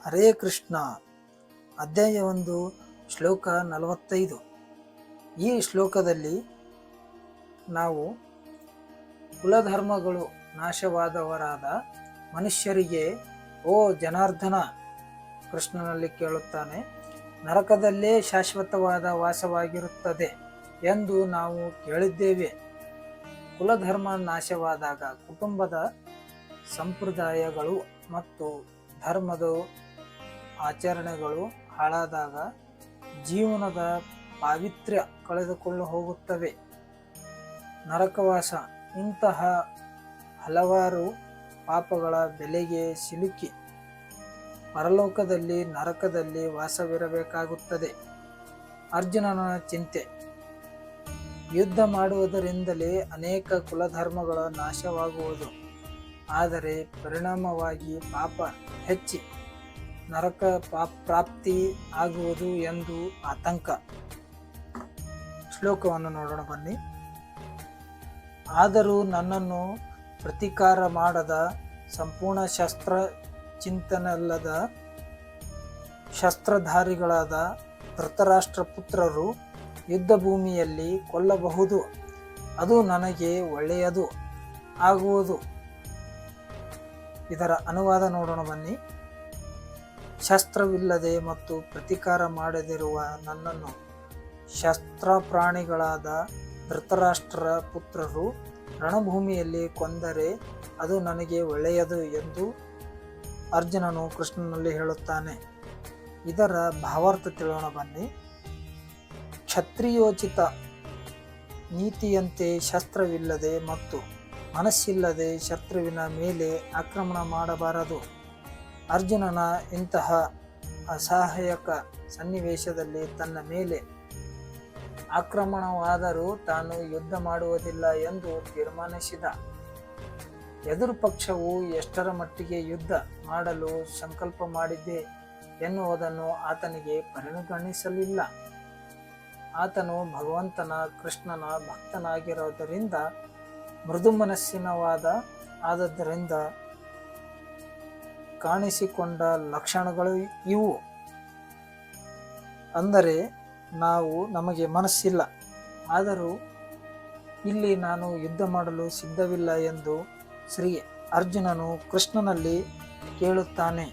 ಹರೇ ಕೃಷ್ಣ. ಅಧ್ಯಾಯ 1 ಶ್ಲೋಕ 45. ಈ ಶ್ಲೋಕದಲ್ಲಿ ನಾವು ಕುಲಧರ್ಮಗಳು ನಾಶವಾದವರಾದ ಮನುಷ್ಯರಿಗೆ ಓ ಜನಾರ್ದನ ಕೃಷ್ಣನಲ್ಲಿ ಕೇಳುತ್ತಾನೆ, ನರಕದಲ್ಲೇ ಶಾಶ್ವತವಾದ ವಾಸವಾಗಿರುತ್ತದೆ ಎಂದು ನಾವು ಕೇಳಿದ್ದೇವೆ. ಕುಲಧರ್ಮ ನಾಶವಾದಾಗ, ಕುಟುಂಬದ ಸಂಪ್ರದಾಯಗಳು ಮತ್ತು ಧರ್ಮದ ಆಚರಣೆಗಳು ಹಾಳಾದಾಗ ಜೀವನದ ಪಾವಿತ್ರ್ಯ ಕಳೆದುಕೊಂಡು ಹೋಗುತ್ತವೆ. ನರಕವಾಸ ಇಂತಹ ಹಲವಾರು ಪಾಪಗಳ ಬೆಲೆಗೆ ಸಿಲುಕಿ ಪರಲೋಕದಲ್ಲಿ ನರಕದಲ್ಲಿ ವಾಸವಿರಬೇಕಾಗುತ್ತದೆ. ಅರ್ಜುನನ ಚಿಂತೆ. ಯುದ್ಧ ಮಾಡುವುದರಿಂದಲೇ ಅನೇಕ ಕುಲಧರ್ಮಗಳ ನಾಶವಾಗುವುದು, ಆದರೆ ಪರಿಣಾಮವಾಗಿ ಪಾಪ ಹೆಚ್ಚಿ ನರಕ ಪ್ರಾಪ್ತಿ ಆಗುವುದು ಎಂದು ಆತಂಕ. ಶ್ಲೋಕವನ್ನು ನೋಡೋಣ ಬನ್ನಿ. ಆದರೂ ನನ್ನನ್ನು ಪ್ರತೀಕಾರ ಮಾಡದ, ಸಂಪೂರ್ಣ ಶಸ್ತ್ರ ಚಿಂತನೆಲ್ಲದ ಶಸ್ತ್ರಧಾರಿಗಳಾದ ಧೃತರಾಷ್ಟ್ರ ಪುತ್ರರು ಯುದ್ಧ ಭೂಮಿಯಲ್ಲಿ ಕೊಲ್ಲಬಹುದು. ಅದು ನನಗೆ ಒಳ್ಳೆಯದು ಆಗುವುದು. ಇದರ ಅನುವಾದ ನೋಡೋಣ ಬನ್ನಿ. ಶಸ್ತ್ರವಿಲ್ಲದೆ ಮತ್ತು ಪ್ರತೀಕಾರ ಮಾಡದಿರುವ ನನ್ನನ್ನು ಶಸ್ತ್ರಪ್ರಾಣಿಗಳಾದ ಧೃತರಾಷ್ಟ್ರ ಪುತ್ರರು ರಣಭೂಮಿಯಲ್ಲಿ ಕೊಂದರೆ ಅದು ನನಗೆ ಒಳ್ಳೆಯದು ಎಂದು ಅರ್ಜುನನು ಕೃಷ್ಣನಲ್ಲಿ ಹೇಳುತ್ತಾನೆ. ಇದರ ಭಾವಾರ್ಥ ತಿಳಿಯೋಣ ಬನ್ನಿ. ಕ್ಷತ್ರಿಯೋಚಿತ ನೀತಿಯಂತೆ ಶಸ್ತ್ರವಿಲ್ಲದೆ ಮತ್ತು ಮನಸ್ಸಿಲ್ಲದೆ ಶತ್ರುವಿನ ಮೇಲೆ ಆಕ್ರಮಣ ಮಾಡಬಾರದು. ಅರ್ಜುನನ ಇಂತಹ ಅಸಹಾಯಕ ಸನ್ನಿವೇಶದಲ್ಲಿ ತನ್ನ ಮೇಲೆ ಆಕ್ರಮಣವಾದರೂ ತಾನು ಯುದ್ಧ ಮಾಡುವುದಿಲ್ಲ ಎಂದು ತೀರ್ಮಾನಿಸಿದ. ಎದುರು ಪಕ್ಷವು ಎಷ್ಟರ ಮಟ್ಟಿಗೆ ಯುದ್ಧ ಮಾಡಲು ಸಂಕಲ್ಪ ಮಾಡಿದೆ ಎನ್ನುವುದನ್ನು ಆತನಿಗೆ ಪರಿಗಣಿಸಲಿಲ್ಲ. ಆತನು ಭಗವಂತನ ಕೃಷ್ಣನ ಭಕ್ತನಾಗಿರೋದರಿಂದ ಮೃದು ಮನಸ್ಸಿನವಾದ ಆದದ್ದರಿಂದ ಕಾಣಿಸಿಕೊಂಡ ಲಕ್ಷಣಗಳು ಇವು. ಅಂದರೆ ನಮಗೆ ಮನಸ್ಸಿಲ್ಲ, ಆದರೂ ಇಲ್ಲಿ ನಾನು ಯುದ್ಧ ಮಾಡಲು ಸಿದ್ಧವಿಲ್ಲ ಎಂದು ಶ್ರೀ ಅರ್ಜುನನು ಕೃಷ್ಣನಲ್ಲಿ ಕೇಳುತ್ತಾನೆ.